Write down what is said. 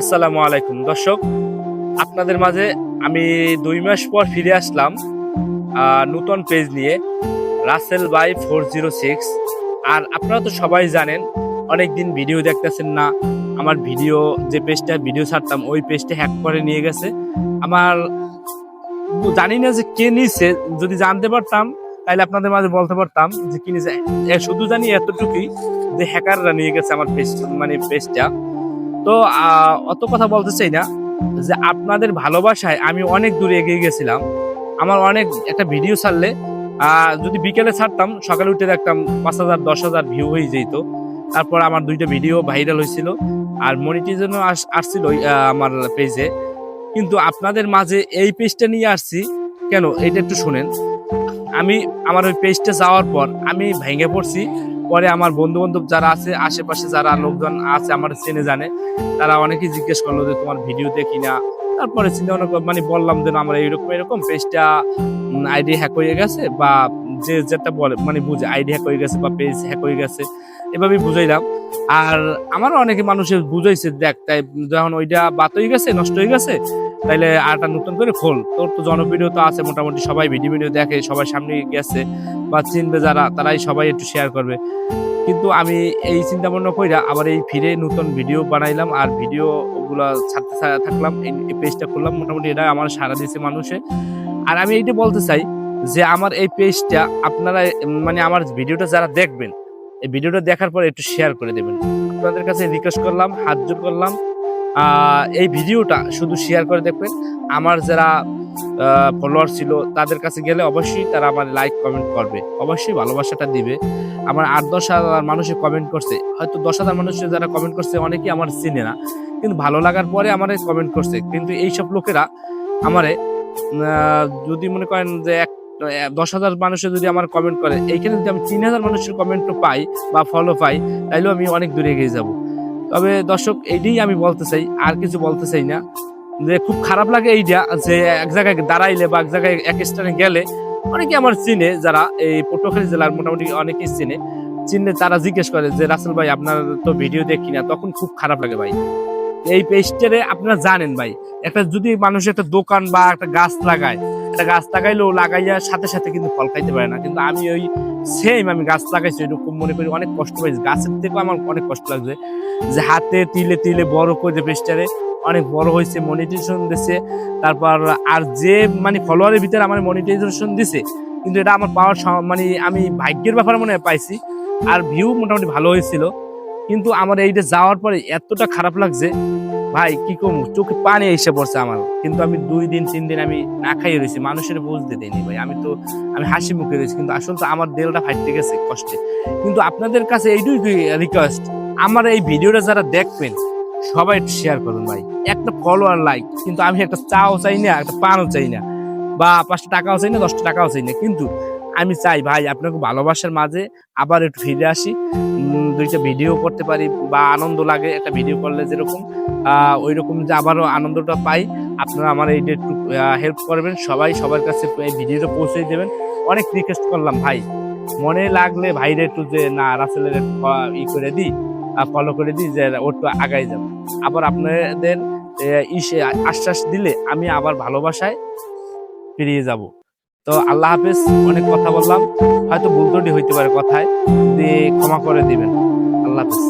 আসসালামু আলাইকুম দর্শক, আপনাদের মাঝে আমি 2 মাস পর ফিরে আসলাম নতুন পেজ নিয়ে, রাসেল বাই 406। আর আপনারা তো সবাই জানেন, অনেকদিন ভিডিও দেখতেছেন না। আমার ভিডিও যে পেজটা ভিডিও ছাড়তাম ওই পেজটা হ্যাক করে নিয়ে গেছে। আমার জানি না যে কে নিয়েছে, যদি জানতে পারতাম তাহলে আপনাদের মাঝে বলতে পারতাম যে কি নিয়েছে। শুধু জানি এতটুকুই যে হ্যাকাররা নিয়ে গেছে আমার পেজ, মানে পেজটা। তো অত কথা বলতে চাই না, যে আপনাদের ভালোবাসায় আমি অনেক দূরে এগিয়ে গেছিলাম। আমার অনেক একটা ভিডিও ছাড়লে যদি বিকেলে ছাড়তাম, সকালে উঠে দেখতাম 5,000 10,000 ভিউ হয়ে যেত। তারপর আমার 2টা ভিডিও ভাইরাল হয়েছিল আর মনিটাইজেশন আসছিল আমার পেজে। কিন্তু আপনাদের মাঝে এই পেজটা নিয়ে আসছি কেন, এটা একটু শুনেন। আমি আমার ওই পেজটা যাওয়ার পর আমি ভেঙে পড়ছি। পরে আমার বন্ধু বান্ধব যারা আছে, আশেপাশে যারা লোকজন আছে আমার চেনে জানে, তারা অনেকেই জিজ্ঞেস করলো যে তোমার ভিডিও দেখি না। তারপরে চিন্তা ভাবনা মানে বললাম যে আমরা এরকম পেজটা আইডি হ্যাক হয়ে গেছে, বা যে যেটা বলে মানে বুঝে আইডি হ্যাক হয়ে গেছে বা পেজ হ্যাক হয়ে গেছে, এভাবেই বুঝাইলাম। আর আমারও অনেকে মানুষের বুঝাইছে, দেখ তাই যখন ওইটা বাদ হয়ে গেছে, নষ্ট হয়ে গেছে, তাইলে আরটা নতুন করে খোল। তোর তো জনপ্রিয় তো আছে, মোটামুটি সবাই ভিডিও দেখে, সবাই সামনে গেছে বা চিনবে যারা, তারাই সবাই একটু শেয়ার করবে। কিন্তু আমি এই চিন্তা ভাবনা কইরা আবার এই ফিরে নতুন ভিডিও বানাইলাম আর ভিডিও ওগুলা ছাড়তে থাকলাম। এই পেজটা খুললাম, মোটামুটি এটা আমার সাড়া দিয়েছে মানুষে। আর আমি এইটা বলতে চাই যে আমার এই পেজটা আপনারা মানে আমার ভিডিওটা যারা দেখবেন, এই ভিডিওটা দেখার পর একটু শেয়ার করে দেবেন। আপনাদের কাছে রিকোয়েস্ট করলাম, হাত জোর করলাম, এই ভিডিওটা শুধু শেয়ার করে দেখবেন। আমার যারা ফলোয়ার ছিল তাদের কাছে গেলে অবশ্যই তারা আমার লাইক কমেন্ট করবে, অবশ্যই ভালোবাসাটা দিবে। আমার 8-10 হাজার মানুষে কমেন্ট করছে, হয়তো 10,000 মানুষের যারা কমেন্ট করছে অনেকেই আমার চিনে না, কিন্তু ভালো লাগার পরে আমারে কমেন্ট করছে। কিন্তু এইসব লোকেরা আমারে যদি মনে করেন যে 10,000 মানুষে যদি আমার কমেন্ট করে, এইখানে যদি আমি 3,000 মানুষের কমেন্টও পাই বা ফলো পাই, তাইলেও আমি অনেক দূরে এগিয়ে যাব। তবে দর্শক, এইটাই আমি বলতে চাই, আর কিছু বলতে চাই না। যে খুব খারাপ লাগে এইটা, যে এক জায়গায় দাঁড়াইলে বা এক জায়গায় এক স্থানে গেলে অনেকে আমার চিনে, যারা এই পটুয়াখালী জেলার মোটামুটি অনেকেই চিনলে তারা জিজ্ঞেস করে যে রাসেল ভাই আপনার তো ভিডিও দেখি না, তখন খুব খারাপ লাগে ভাই। এই পেজটারে আপনারা জানেন ভাই, একটা যদি মানুষ একটা দোকান বা একটা গাছ লাগায়, একটা গাছ লাগাইলেও লাগাইয়া সাথে সাথে কিন্তু ফল খাইতে পারে না। কিন্তু আমি ওই সেম আমি গাছ লাগাইছি, এরকম মনে করি অনেক কষ্ট পাইছি। গাছের থেকেও আমার অনেক কষ্ট লাগছে, যে হাতে তিলে তিলে বড় করে পেজটারে অনেক বড় হয়েছে, মনিটাইজেশন দিছে। তারপর আর যে মানে ফলোয়ারের ভিতরে আমার মনিটাইজেশন দিছে, কিন্তু এটা আমার পাওয়ার মানে আমি ভাগ্যের ব্যাপারে মনে হয় পাইছি। আর ভিউ মোটামুটি ভালো হয়েছিল। কিন্তু আমার এইটা যাওয়ার পরে এতটা খারাপ লাগছে ভাই, কি কম, চোখে পানি এসে পড়ছে আমার। কিন্তু আমি 2-3 দিন আমি না খাইয়ে রয়েছি, মানুষের বুঝতে দেয়নি ভাই। আমি হাসি মুখে রয়েছি, কিন্তু আসলে তো আমার দেলটা ফাইটতে গেছে কষ্টে। কিন্তু আপনাদের কাছে এইটুকুই রিকোয়েস্ট, আমার এই ভিডিওটা যারা দেখবেন সবাই একটু শেয়ার করুন ভাই, একটা ফলোয়ার লাইক। কিন্তু আমি একটা চাও চাই না, একটা পানও চাই না, বা 5 টাকাও চাই না, 10 টাকাও চাই না। কিন্তু আমি চাই ভাই আপনাকে ভালোবাসার মাঝে আবার একটু ফিরে আসি, 2টা ভিডিও করতে পারি, বা আনন্দ লাগে একটা ভিডিও করলে যেরকম, ওই রকম যে আবারও আনন্দটা পাই। আপনারা আমার এইটা একটু হেল্প করবেন, সবাই সবার কাছে এই ভিডিওটা পৌঁছে দেবেন। অনেক রিকোয়েস্ট করলাম ভাই, মনে লাগলে ভাইরে একটু যে না রাসেলের ই করে দিই, ফলো করে দিই, যে ওর তো আগাই যাব। আবার আপনাদের আশ্বাস দিলে আমি আবার ভালোবাসায় ফিরিয়ে যাব। তো আল্লাহ হাফেজ। অনেক কথা বললাম, হয়তো ভুল ত্রুটি হইতে পারে কথায়, দিয়ে ক্ষমা করে দিবেন। আল্লাহ হাফেজ।